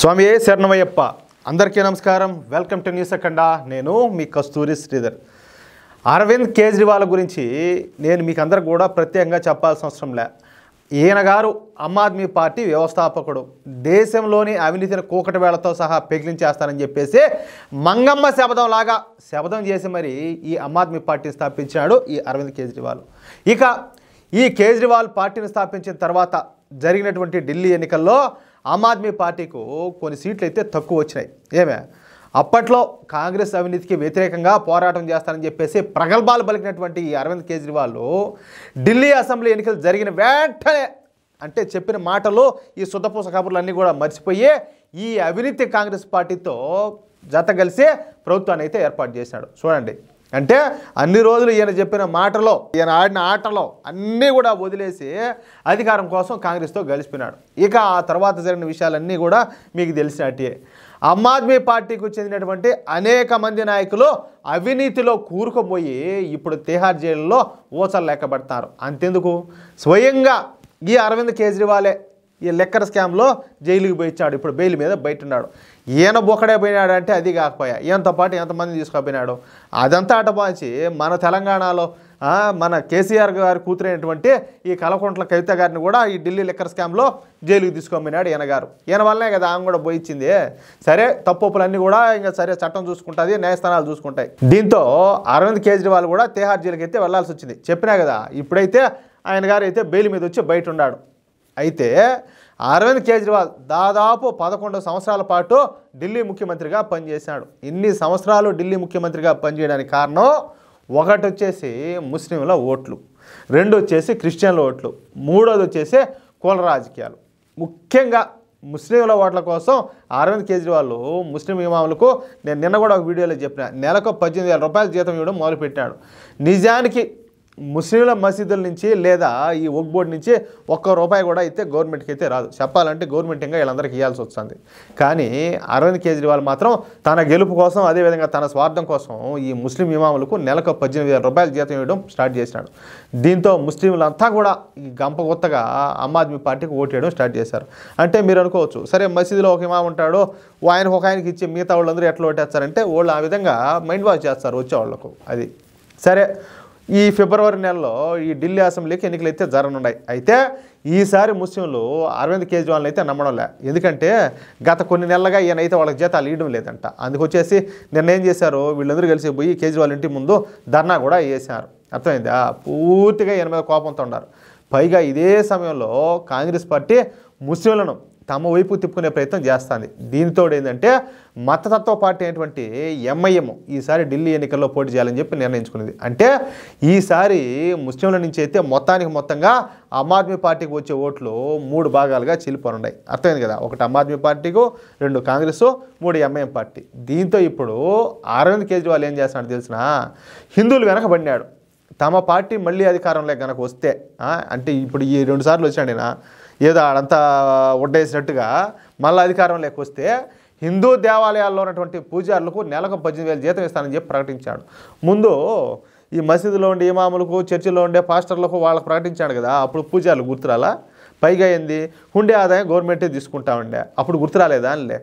స్వామి శరణమయ్యప్ప అందరికీ నమస్కారం. వెల్కమ్ టు న్యూస్ అఖండ. నేను మీ కస్తూరి శ్రీధర్. అరవింద్ కేజ్రీవాల్ గురించి నేను మీకు అందరికి కూడా ప్రత్యేకంగా చెప్పాల్సిన అవసరం లే. ఈయన గారు ఆమ్ ఆద్మీ పార్టీ వ్యవస్థాపకుడు. దేశంలోని అవినీతిని కూకటి వేళతో సహా పెగిలించేస్తానని చెప్పేసి మంగమ్మ శపథం చేసి మరి ఈ ఆమ్ ఆద్మీ పార్టీని స్థాపించాడు ఈ అరవింద్ కేజ్రీవాల్. ఇక ఈ కేజ్రీవాల్ పార్టీని స్థాపించిన తర్వాత జరిగినటువంటి ఢిల్లీ ఎన్నికల్లో ఆమ్ ఆద్మీ పార్టీకు కొన్ని సీట్లు అయితే తక్కువ వచ్చినాయి. అప్పట్లో కాంగ్రెస్ అవినీతికి వ్యతిరేకంగా పోరాటం చేస్తానని చెప్పేసి ప్రగల్భాలు పలికినటువంటి ఈ అరవింద్ కేజ్రీవాల్ ఢిల్లీ అసెంబ్లీ ఎన్నికలు జరిగిన వెంటనే అంటే చెప్పిన మాటలు ఈ సుద్దపూస కబుర్లన్నీ కూడా మర్చిపోయి ఈ అవినీతి కాంగ్రెస్ పార్టీతో జత కలిసి ప్రభుత్వాన్ని అయితే ఏర్పాటు చేశాడు. చూడండి, అంటే అన్ని రోజులు ఈయన చెప్పిన మాటలో ఈయన ఆడిన ఆటలో అన్నీ కూడా వదిలేసి అధికారం కోసం కాంగ్రెస్తో కలిసిపోయినాడు. ఇక ఆ తర్వాత జరిగిన విషయాలన్నీ కూడా మీకు తెలిసినట్టే. ఆమ్ ఆద్మీ పార్టీకి చెందినటువంటి అనేక మంది నాయకులు అవినీతిలో కూరుకుపోయి ఇప్పుడు తిహార్ జైలులో ఊచలు లెక్కబడతారు. అంతెందుకు, స్వయంగా ఈ అరవింద్ కేజ్రీవాలే ఈ లెక్కర్ స్కామ్లో జైలుకి పోయించాడు. ఇప్పుడు బెయిల్ మీద బయట ఉన్నాడు. ఈయన బొక్కడే పోయినాడు అంటే అది కాకపోయా ఈయనతో పాటు ఎంతమంది తీసుకుపోయినాడు. అదంతా అటపాచి మన తెలంగాణలో మన కేసీఆర్ గారి కూతురైనటువంటి ఈ కల్వకుంట్ల కవిత గారిని కూడా ఈ ఢిల్లీ లెక్కర్ స్కామ్లో జైలుకి తీసుకుపోయినాడు ఈయన గారు. ఈయన వల్లనే కదా ఆమె కూడా పోయించింది. సరే, తప్పులన్నీ కూడా ఇంకా సరే చట్టం చూసుకుంటుంది, న్యాయస్థానాలు చూసుకుంటాయి. దీంతో అరవింద్ కేజ్రీవాల్ కూడా తిహార్ జైలుకి అయితే వెళ్లాల్సి వచ్చింది. చెప్పినా కదా, ఇప్పుడైతే ఆయన గారు అయితే బెయిల్ మీద వచ్చి బయట ఉన్నాడు. అయితే అరవింద్ కేజ్రీవాల్ దాదాపు 11 సంవత్సరాల పాటు ఢిల్లీ ముఖ్యమంత్రిగా పనిచేశాడు. ఇన్ని సంవత్సరాలు ఢిల్లీ ముఖ్యమంత్రిగా పనిచేయడానికి కారణం ఒకటి వచ్చేసి ముస్లింల ఓట్లు, రెండు వచ్చేసి క్రిస్టియన్ల ఓట్లు, మూడోది వచ్చేసి కుల రాజకీయాలు. ముఖ్యంగా ముస్లింల ఓట్ల కోసం అరవింద్ కేజ్రీవాల్ ముస్లిం ఇమాములకు నేను నిన్న కూడా ఒక వీడియోలో చెప్పిన నెలకు 18,000 రూపాయల జీతం ఇవ్వడం మొదలుపెట్టాడు. నిజానికి ముస్లింల మసీదుల నుంచి లేదా ఈ వక్ఫ్ బోర్డు నుంచి ₹1 కూడా అయితే గవర్నమెంట్కి అయితే రాదు. చెప్పాలంటే గవర్నమెంట్ ఇంకా వీళ్ళందరికీ ఇవ్వాల్సి వస్తుంది. కానీ అరవింద్ కేజ్రీవాల్ మాత్రం తన గెలుపు కోసం, అదేవిధంగా తన స్వార్థం కోసం ఈ ముస్లిం ఇమాములకు నెలకు 18,000 రూపాయల జీతం ఇవ్వడం స్టార్ట్ చేసినాడు. దీంతో ముస్లింలంతా కూడా ఈ గంప కొత్తగా ఆమ్ ఆద్మీ పార్టీకి ఓటు వేయడం స్టార్ట్ చేశారు. అంటే మీరు అనుకోవచ్చు, సరే మసీదులో ఒక ఇమాం ఉంటాడు, ఆయనకు ఒక ఆయనకి ఇచ్చి మిగతా వాళ్ళందరూ ఎట్లా ఓటేస్తారంటే వాళ్ళు ఆ విధంగా మైండ్ వాష్ చేస్తారు వచ్చేవాళ్ళకు. అది సరే, ఈ ఫిబ్రవరి నెలలో ఈ ఢిల్లీ అసెంబ్లీకి ఎన్నికలు అయితే జరగనున్నాయి. అయితే ఈసారి ముస్లింలు అరవింద్ కేజ్రీవాల్ని అయితే నమ్మడం లే. ఎందుకంటే గత కొన్ని నెలలుగా ఈయన అయితే వాళ్ళకి జీతాలు ఇవ్వడం లేదంట. అందుకొచ్చేసి నిన్న ఏం చేశారు, వీళ్ళందరూ కలిసి పోయి కేజ్రీవాల్ ఇంటి ముందు ధర్నా కూడా వేశారు. అర్థమైందా? పూర్తిగా ఈయన మీద కోపంతో ఉన్నారు. పైగా ఇదే సమయంలో కాంగ్రెస్ పార్టీ ముస్లింలను తమ వైపు తిప్పుకునే ప్రయత్నం చేస్తుంది. దీనితో ఏంటంటే మతతత్వ పార్టీ అయినటువంటి ఎంఐఎం ఈసారి ఢిల్లీ ఎన్నికల్లో పోటీ చేయాలని చెప్పి నిర్ణయించుకున్నది. అంటే ఈసారి ముస్లింల నుంచి అయితే మొత్తంగా ఆమ్ ఆద్మీ పార్టీకి వచ్చే ఓట్లు 3 భాగాలుగా చీలిపోనున్నాయి. అర్థమైంది కదా, ఒకటి ఆమ్ ఆద్మీ పార్టీకు, 2 కాంగ్రెస్, 3 ఎంఐఎం పార్టీ. దీంతో ఇప్పుడు అరవింద్ కేజ్రీవాల్ ఏం చేస్తున్నాడు తెలిసిన, హిందువులు వెనకబడినాడు. తమ పార్టీ మళ్ళీ అధికారంలో కనుక వస్తే అంటే ఇప్పుడు ఈ 2 సార్లు వచ్చాడు ఏదో ఆడంతా ఒడ్డేసినట్టుగా మళ్ళీ అధికారంలోకి వస్తే హిందూ దేవాలయాల్లో ఉన్నటువంటి పూజారులకు నెలకు 18,000 జీతం ఇస్తానని చెప్పి ప్రకటించాడు. ముందు ఈ మసీదులో ఉండే ఇమాములకు, చర్చిలో ఉండే పాస్టర్లకు వాళ్ళకు ప్రకటించాడు కదా, అప్పుడు పూజారులు గుర్తురాలా? పైగా ఏంది, ఉండే ఆదాయం గవర్నమెంటే తీసుకుంటా ఉండే, అప్పుడు గుర్తురాలేదా అనిలే.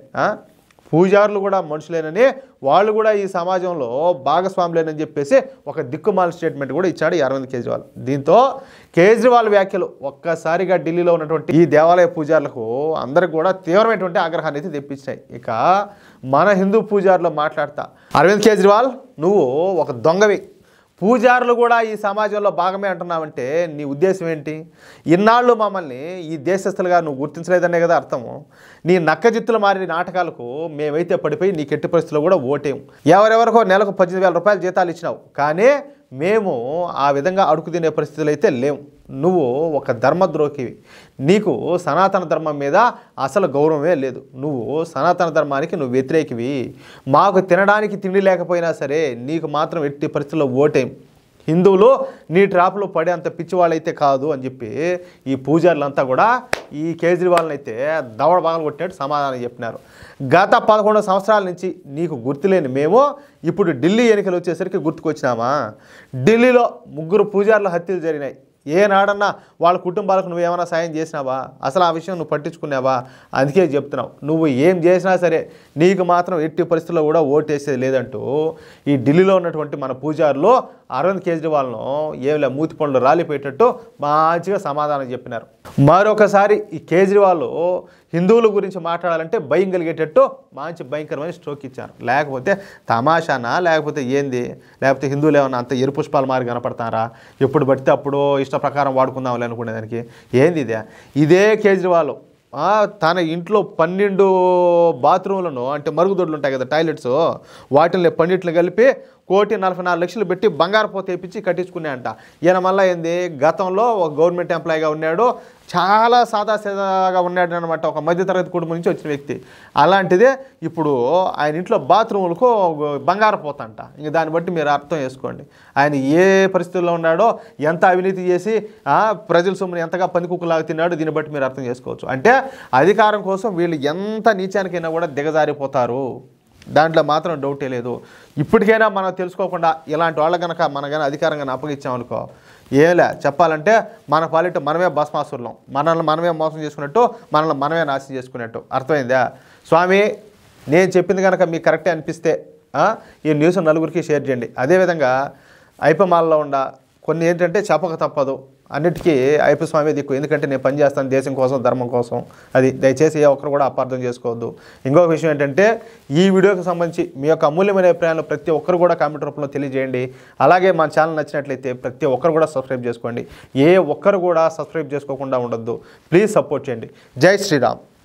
పూజారులు కూడా మనుషులేనని, వాళ్ళు కూడా ఈ సమాజంలో భాగస్వాములేనని చెప్పేసి ఒక దిక్కుమాల స్టేట్మెంట్ కూడా ఇచ్చాడు ఈ అరవింద్ కేజ్రీవాల్. దీంతో కేజ్రీవాల్ వ్యాఖ్యలు ఒక్కసారిగా ఢిల్లీలో ఉన్నటువంటి ఈ దేవాలయ పూజారులకు అందరికి కూడా తీవ్రమైనటువంటి ఆగ్రహాన్ని అయితే తెప్పించాయి. ఇక మన హిందూ పూజారులు మాట్లాడతా, అరవింద్ కేజ్రీవాల్ నువ్వు ఒక దొంగవి, పూజారులు కూడా ఈ సమాజంలో భాగమే అంటున్నావంటే నీ ఉద్దేశం ఏంటి? ఇన్నాళ్ళు మమ్మల్ని ఈ దేశస్తులుగా నువ్వు గుర్తించలేదనే కదా అర్థము. నీ నక్కజిత్తులు మారిన నాటకాలకు మేమైతే పడిపోయి నీ కెట్టి పరిస్థితుల్లో కూడా ఓటేము. ఎవరెవరికో నెలకు 18,000 రూపాయల జీతాలు ఇచ్చినావు, కానీ మేము ఆ విధంగా అడుగు తినే పరిస్థితులు అయితే లేవు. నువ్వు ఒక ధర్మద్రోహివి, నీకు సనాతన ధర్మం మీద అసలు గౌరవమే లేదు, నువ్వు సనాతన ధర్మానికి నువ్వు వ్యతిరేకివి. మాకు తినడానికి తిండి లేకపోయినా సరే నీకు మాత్రం ఎట్టి పరిస్థితుల్లో ఓటేం. హిందువులు నీ ట్రాప్లో పడే అంత పిచ్చివాళ్ళైతే కాదు అని చెప్పి ఈ పూజారులంతా కూడా ఈ కేజ్రీవాల్ని అయితే దవడ బాగా కొట్టినట్టు సమాధానం చెప్పినారు. గత 11 సంవత్సరాల నుంచి నీకు గుర్తులేని మేము ఇప్పుడు ఢిల్లీ ఎన్నికలు వచ్చేసరికి గుర్తుకొచ్చినామా? ఢిల్లీలో 3 పూజారుల హత్యలు జరిగినాయి. ఏనాడన్నా వాళ్ళ కుటుంబాలకు నువ్వేమైనా సాయం చేసినావా? అసలు ఆ విషయం నువ్వు పట్టించుకున్నావా? అందుకే చెప్తున్నావు, నువ్వు ఏం చేసినా సరే నీకు మాత్రం ఎట్టి పరిస్థితుల్లో కూడా ఓటేసేది లేదంటూ ఈ ఢిల్లీలో ఉన్నటువంటి మన పూజారులు అరవింద్ కేజ్రీవాల్ను ఏమిలే మూతి పనులు రాలిపోయేటట్టు మంచిగా సమాధానం చెప్పినారు. మరొకసారి ఈ కేజ్రీవాల్ హిందువుల గురించి మాట్లాడాలంటే భయం కలిగేటట్టు మంచి భయంకరమైన స్ట్రోక్ ఇచ్చారు. లేకపోతే తమాషానా, లేకపోతే ఏంది? లేకపోతే హిందువులు ఏమన్నా అంత ఎరు పుష్పాలు మారి కనపడతారా? ఎప్పుడు పడితే అప్పుడు ఇష్ట ప్రకారం వాడుకుందాం అనుకునేదానికి ఏంది ఇదే కేజ్రీవాల్ తన ఇంట్లో 12 బాత్రూమ్లను, అంటే మరుగుదొడ్లు ఉంటాయి కదా, టాయిలెట్స్, వాటిని 12 కలిపి 1,44,00,000 పెట్టి బంగారు పోత వేయించి కట్టించుకునే అంట. ఈయన మళ్ళీ ఏంది, గతంలో ఒక గవర్నమెంట్ ఎంప్లాయీగా ఉన్నాడు, చాలా సాదాసీదాగా ఉన్నాడు అనమాట, ఒక మధ్యతరగతి కుటుంబం నుంచి వచ్చిన వ్యక్తి. అలాంటిదే ఇప్పుడు ఆయన ఇంట్లో బాత్రూములకు బంగారు పోత అంట. ఇంక దాన్ని బట్టి మీరు అర్థం చేసుకోండి ఆయన ఏ పరిస్థితుల్లో ఉన్నాడో, ఎంత అవినీతి చేసి ప్రజల సొమ్ముని ఎంతగా పందికుక్కలాగా తిన్నాడో. దీన్ని బట్టి మీరు అర్థం చేసుకోవచ్చు. అంటే అధికారం కోసం వీళ్ళు ఎంత నీచానికైనా కూడా దిగజారిపోతారు, దాంట్లో మాత్రం డౌటే లేదు. ఇప్పటికైనా మనం తెలుసుకోకుండా ఇలాంటి వాళ్ళ కనుక మనం కానీ అధికారం కానీ అప్పగించామనుకో, ఏలే చెప్పాలంటే మన పాలిట మనమే భస్మాసురులం, మనల్ని మనమే మోసం చేసుకున్నట్టు, మనల్ని మనమే నాశనం చేసుకున్నట్టు. అర్థమైందా? స్వామి, నేను చెప్పింది కనుక మీకు కరెక్టే అనిపిస్తే ఈ న్యూస్ నలుగురికి షేర్ చేయండి. అదేవిధంగా ఐపమాలలో ఉన్న కొన్ని ఏంటంటే చెప్పక తప్పదు, అన్నిటికీ అయ్యప్ప స్వామి దిక్కు. ఎందుకంటే నేను పనిచేస్తాను దేశం కోసం, ధర్మం కోసం. అది దయచేసి ఏ ఒక్కరు కూడా అపార్థం చేసుకోవద్దు. ఇంకొక విషయం ఏంటంటే, ఈ వీడియోకి సంబంధించి మీ యొక్క అమూల్యమైన అభిప్రాయాలు ప్రతి ఒక్కరు కూడా కామెంట్ రూపంలో తెలియజేయండి. అలాగే మన ఛానల్ నచ్చినట్లయితే ప్రతి ఒక్కరు కూడా సబ్స్క్రైబ్ చేసుకోండి. ఏ ఒక్కరు కూడా సబ్స్క్రైబ్ చేసుకోకుండా ఉండొద్దు. ప్లీజ్ సపోర్ట్ చేయండి. జై శ్రీరామ్.